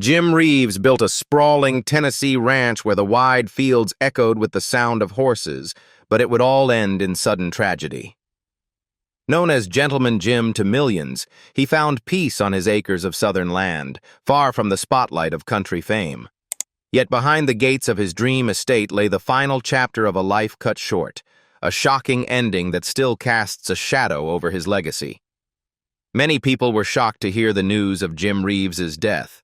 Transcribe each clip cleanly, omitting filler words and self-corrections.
Jim Reeves built a sprawling Tennessee ranch where the wide fields echoed with the sound of horses, but it would all end in sudden tragedy. Known as Gentleman Jim to millions, he found peace on his acres of southern land, far from the spotlight of country fame. Yet behind the gates of his dream estate lay the final chapter of a life cut short, a shocking ending that still casts a shadow over his legacy. Many people were shocked to hear the news of Jim Reeves's death.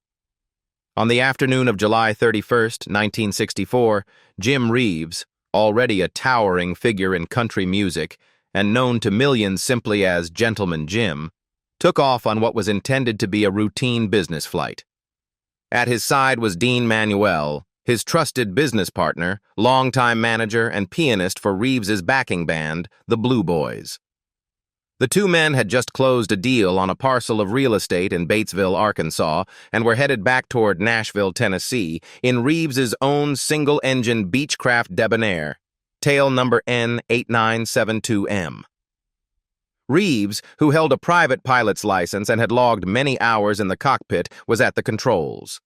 On the afternoon of July 31st, 1964, Jim Reeves, already a towering figure in country music and known to millions simply as Gentleman Jim, took off on what was intended to be a routine business flight. At his side was Dean Manuel, his trusted business partner, longtime manager, and pianist for Reeves's backing band, the Blue Boys. The two men had just closed a deal on a parcel of real estate in Batesville, Arkansas, and were headed back toward Nashville, Tennessee, in Reeves's own single-engine Beechcraft Debonair, tail number N8972M. Reeves, who held a private pilot's license and had logged many hours in the cockpit, was at the controls.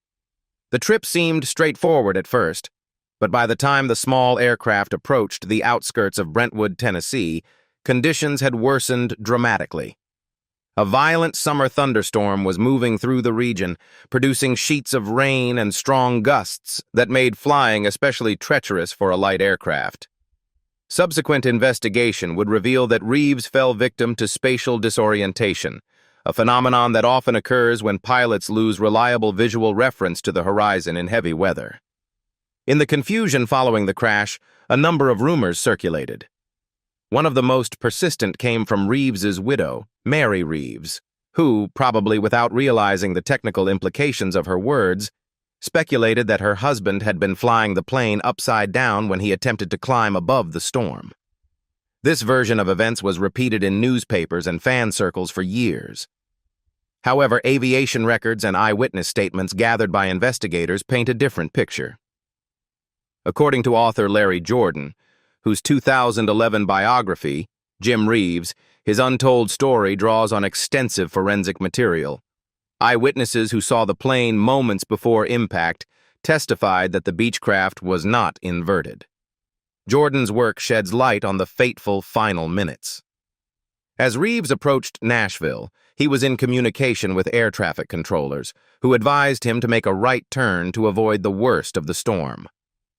The trip seemed straightforward at first, but by the time the small aircraft approached the outskirts of Brentwood, Tennessee, conditions had worsened dramatically. A violent summer thunderstorm was moving through the region, producing sheets of rain and strong gusts that made flying especially treacherous for a light aircraft. Subsequent investigation would reveal that Reeves fell victim to spatial disorientation, a phenomenon that often occurs when pilots lose reliable visual reference to the horizon in heavy weather. In the confusion following the crash, a number of rumors circulated. One of the most persistent came from Reeves's widow, Mary Reeves, who, probably without realizing the technical implications of her words, speculated that her husband had been flying the plane upside down when he attempted to climb above the storm. This version of events was repeated in newspapers and fan circles for years. However, aviation records and eyewitness statements gathered by investigators paint a different picture. According to author Larry Jordan, whose 2011 biography, Jim Reeves, His Untold Story, draws on extensive forensic material, eyewitnesses who saw the plane moments before impact testified that the Beechcraft was not inverted. Jordan's work sheds light on the fateful final minutes. As Reeves approached Nashville, he was in communication with air traffic controllers, who advised him to make a right turn to avoid the worst of the storm.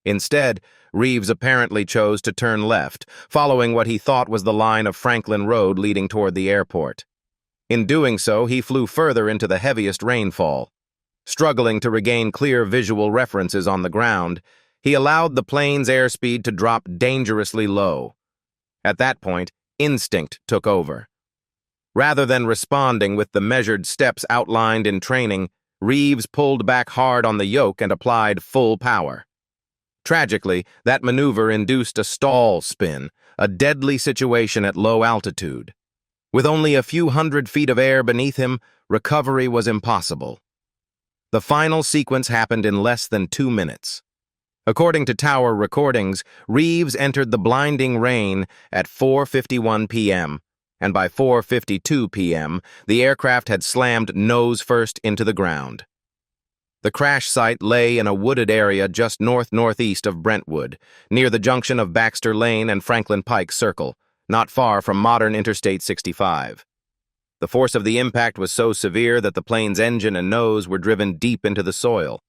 Instead, Reeves apparently chose to turn left, following what he thought was the line of Franklin Road leading toward the airport. In doing so, he flew further into the heaviest rainfall. Struggling to regain clear visual references on the ground, he allowed the plane's airspeed to drop dangerously low. At that point, instinct took over. Rather than responding with the measured steps outlined in training, Reeves pulled back hard on the yoke and applied full power. Tragically, that maneuver induced a stall spin, a deadly situation at low altitude. With only a few hundred feet of air beneath him, recovery was impossible. The final sequence happened in less than 2 minutes. According to tower recordings, Reeves entered the blinding rain at 4:51 p.m., and by 4:52 p.m., the aircraft had slammed nose first into the ground. The crash site lay in a wooded area just north-northeast of Brentwood, near the junction of Baxter Lane and Franklin Pike Circle, not far from modern Interstate 65. The force of the impact was so severe that the plane's engine and nose were driven deep into the soil.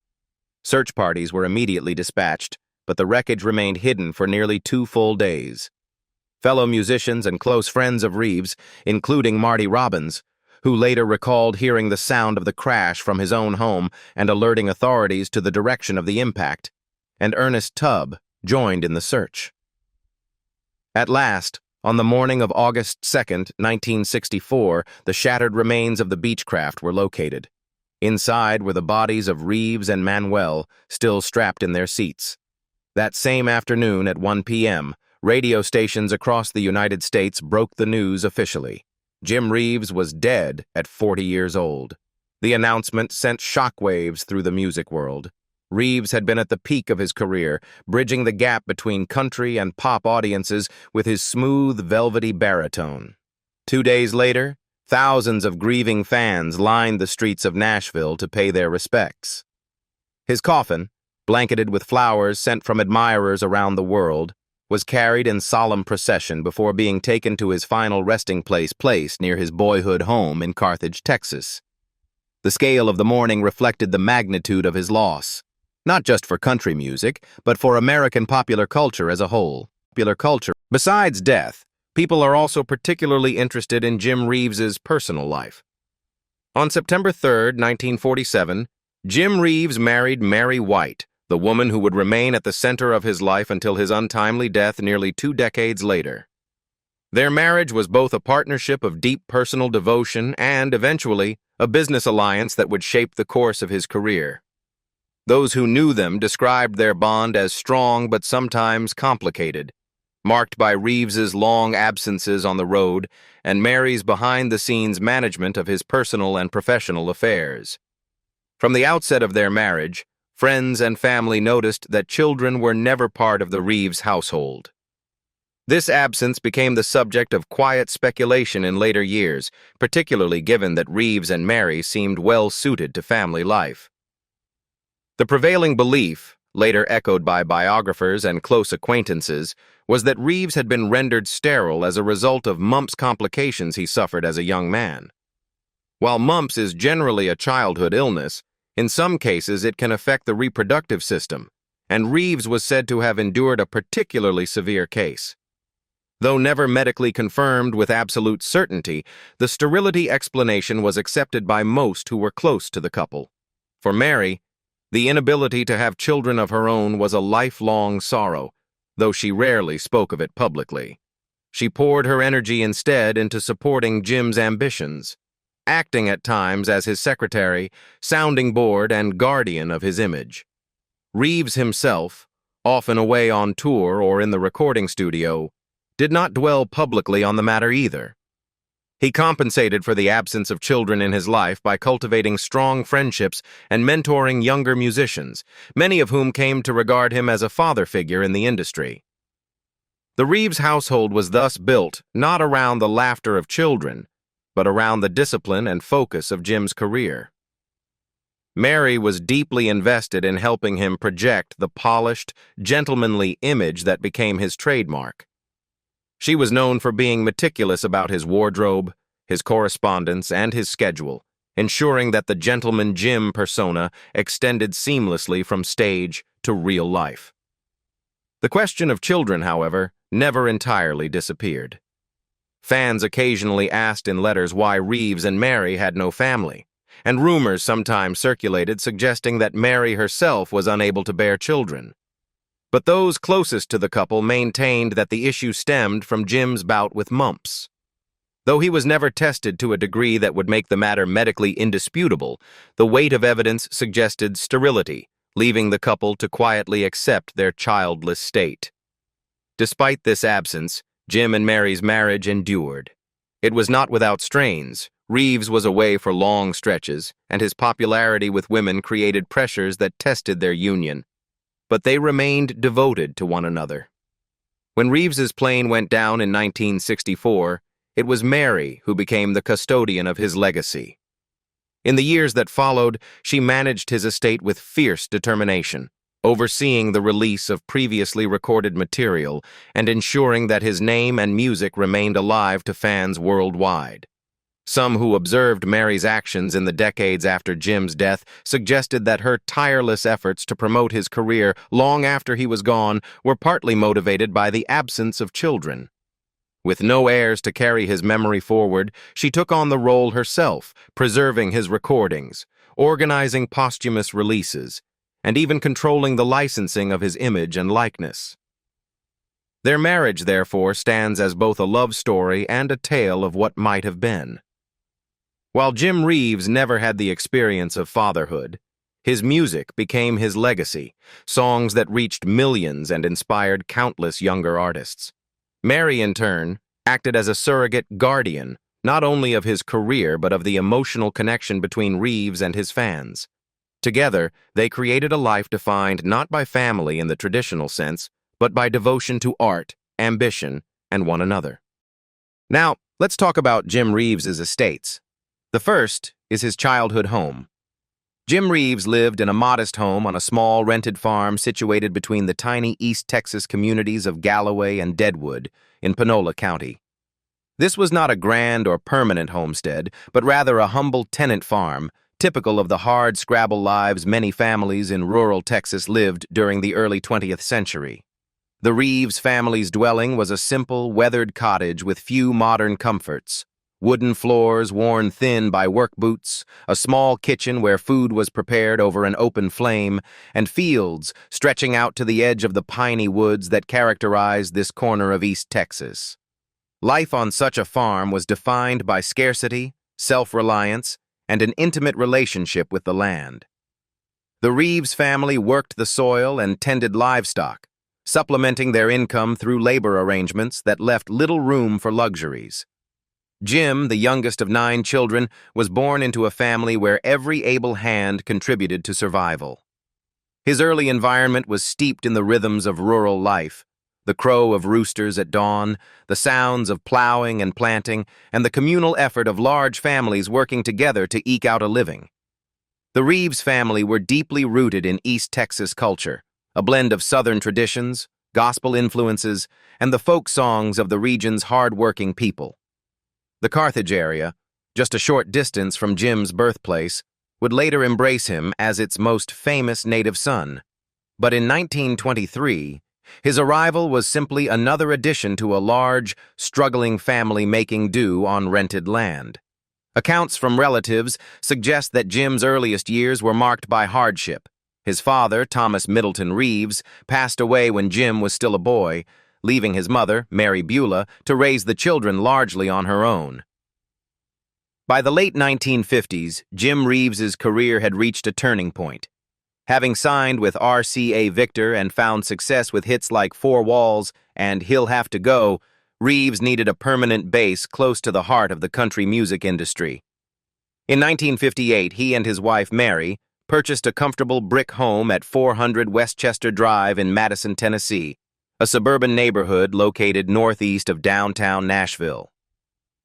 Search parties were immediately dispatched, but the wreckage remained hidden for nearly 2 full days. Fellow musicians and close friends of Reeves, including Marty Robbins, who later recalled hearing the sound of the crash from his own home and alerting authorities to the direction of the impact, and Ernest Tubb, joined in the search. At last, on the morning of August 2nd, 1964, the shattered remains of the Beechcraft were located. Inside were the bodies of Reeves and Manuel, still strapped in their seats. That same afternoon at 1 p.m., radio stations across the United States broke the news officially. Jim Reeves was dead at 40 years old. The announcement sent shockwaves through the music world. Reeves had been at the peak of his career, bridging the gap between country and pop audiences with his smooth, velvety baritone. 2 days later, thousands of grieving fans lined the streets of Nashville to pay their respects. His coffin, blanketed with flowers sent from admirers around the world, was carried in solemn procession before being taken to his final resting place near his boyhood home in Carthage, Texas. The scale of the mourning reflected the magnitude of his loss, not just for country music, but for American popular culture as a whole. Besides death, people are also particularly interested in Jim Reeves's personal life. On September 3, 1947, Jim Reeves married Mary White, the woman who would remain at the center of his life until his untimely death nearly 2 decades later. Their marriage was both a partnership of deep personal devotion and, eventually, a business alliance that would shape the course of his career. Those who knew them described their bond as strong but sometimes complicated, marked by Reeves's long absences on the road and Mary's behind-the-scenes management of his personal and professional affairs. From the outset of their marriage, friends and family noticed that children were never part of the Reeves household. This absence became the subject of quiet speculation in later years, particularly given that Reeves and Mary seemed well suited to family life. The prevailing belief, later echoed by biographers and close acquaintances, was that Reeves had been rendered sterile as a result of mumps complications he suffered as a young man. While mumps is generally a childhood illness, in some cases it can affect the reproductive system, and Reeves was said to have endured a particularly severe case. Though never medically confirmed with absolute certainty, the sterility explanation was accepted by most who were close to the couple. For Mary, the inability to have children of her own was a lifelong sorrow, though she rarely spoke of it publicly. She poured her energy instead into supporting Jim's ambitions, acting at times as his secretary, sounding board, and guardian of his image. Reeves himself, often away on tour or in the recording studio, did not dwell publicly on the matter either. He compensated for the absence of children in his life by cultivating strong friendships and mentoring younger musicians, many of whom came to regard him as a father figure in the industry. The Reeves household was thus built not around the laughter of children, but around the discipline and focus of Jim's career. Mary was deeply invested in helping him project the polished, gentlemanly image that became his trademark. She was known for being meticulous about his wardrobe, his correspondence, and his schedule, ensuring that the gentleman Jim persona extended seamlessly from stage to real life. The question of children, however, never entirely disappeared. Fans occasionally asked in letters why Reeves and Mary had no family, and rumors sometimes circulated suggesting that Mary herself was unable to bear children. But those closest to the couple maintained that the issue stemmed from Jim's bout with mumps. Though he was never tested to a degree that would make the matter medically indisputable, the weight of evidence suggested sterility, leaving the couple to quietly accept their childless state. Despite this absence, Jim and Mary's marriage endured. It was not without strains. Reeves was away for long stretches, and his popularity with women created pressures that tested their union. But they remained devoted to one another. When Reeves's plane went down in 1964, it was Mary who became the custodian of his legacy. In the years that followed, she managed his estate with fierce determination, overseeing the release of previously recorded material and ensuring that his name and music remained alive to fans worldwide. Some who observed Mary's actions in the decades after Jim's death suggested that her tireless efforts to promote his career long after he was gone were partly motivated by the absence of children. With no heirs to carry his memory forward, she took on the role herself, preserving his recordings, organizing posthumous releases, and even controlling the licensing of his image and likeness. Their marriage, therefore, stands as both a love story and a tale of what might have been. While Jim Reeves never had the experience of fatherhood, his music became his legacy, songs that reached millions and inspired countless younger artists. Mary, in turn, acted as a surrogate guardian, not only of his career but of the emotional connection between Reeves and his fans. Together, they created a life defined not by family in the traditional sense, but by devotion to art, ambition, and one another. Now, let's talk about Jim Reeves's estates. The first is his childhood home. Jim Reeves lived in a modest home on a small rented farm situated between the tiny East Texas communities of Galloway and Deadwood in Panola County. This was not a grand or permanent homestead, but rather a humble tenant farm, typical of the hard-scrabble lives many families in rural Texas lived during the early 20th century. The Reeves family's dwelling was a simple, weathered cottage with few modern comforts. Wooden floors worn thin by work boots, a small kitchen where food was prepared over an open flame, and fields stretching out to the edge of the piney woods that characterized this corner of East Texas. Life on such a farm was defined by scarcity, self-reliance, and an intimate relationship with the land. The Reeves family worked the soil and tended livestock, supplementing their income through labor arrangements that left little room for luxuries. Jim, the youngest of 9 children, was born into a family where every able hand contributed to survival. His early environment was steeped in the rhythms of rural life, the crow of roosters at dawn, the sounds of plowing and planting, and the communal effort of large families working together to eke out a living. The Reeves family were deeply rooted in East Texas culture, a blend of Southern traditions, gospel influences, and the folk songs of the region's hard-working people. The Carthage area, just a short distance from Jim's birthplace, would later embrace him as its most famous native son. But in 1923, his arrival was simply another addition to a large, struggling family making do on rented land. Accounts from relatives suggest that Jim's earliest years were marked by hardship. His father, Thomas Middleton Reeves, passed away when Jim was still a boy, leaving his mother, Mary Beulah, to raise the children largely on her own. By the late 1950s, Jim Reeves's career had reached a turning point. Having signed with RCA Victor and found success with hits like Four Walls and He'll Have to Go, Reeves needed a permanent base close to the heart of the country music industry. In 1958, he and his wife, Mary, purchased a comfortable brick home at 400 Westchester Drive in Madison, Tennessee, a suburban neighborhood located northeast of downtown Nashville.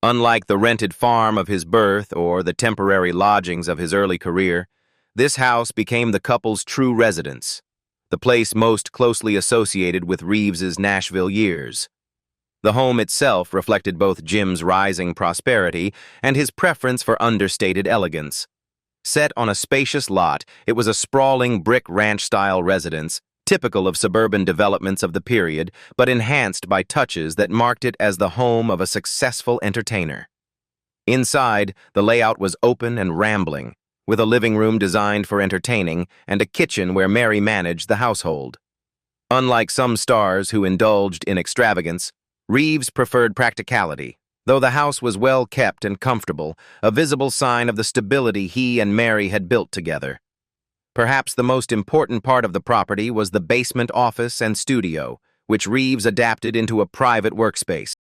Unlike the rented farm of his birth or the temporary lodgings of his early career, this house became the couple's true residence, the place most closely associated with Reeves's Nashville years. The home itself reflected both Jim's rising prosperity and his preference for understated elegance. Set on a spacious lot, it was a sprawling brick ranch-style residence, typical of suburban developments of the period, but enhanced by touches that marked it as the home of a successful entertainer. Inside, the layout was open and rambling, with a living room designed for entertaining and a kitchen where Mary managed the household. Unlike some stars who indulged in extravagance, Reeves preferred practicality. Though the house was well kept and comfortable, a visible sign of the stability he and Mary had built together. Perhaps the most important part of the property was the basement office and studio, which Reeves adapted into a private workspace.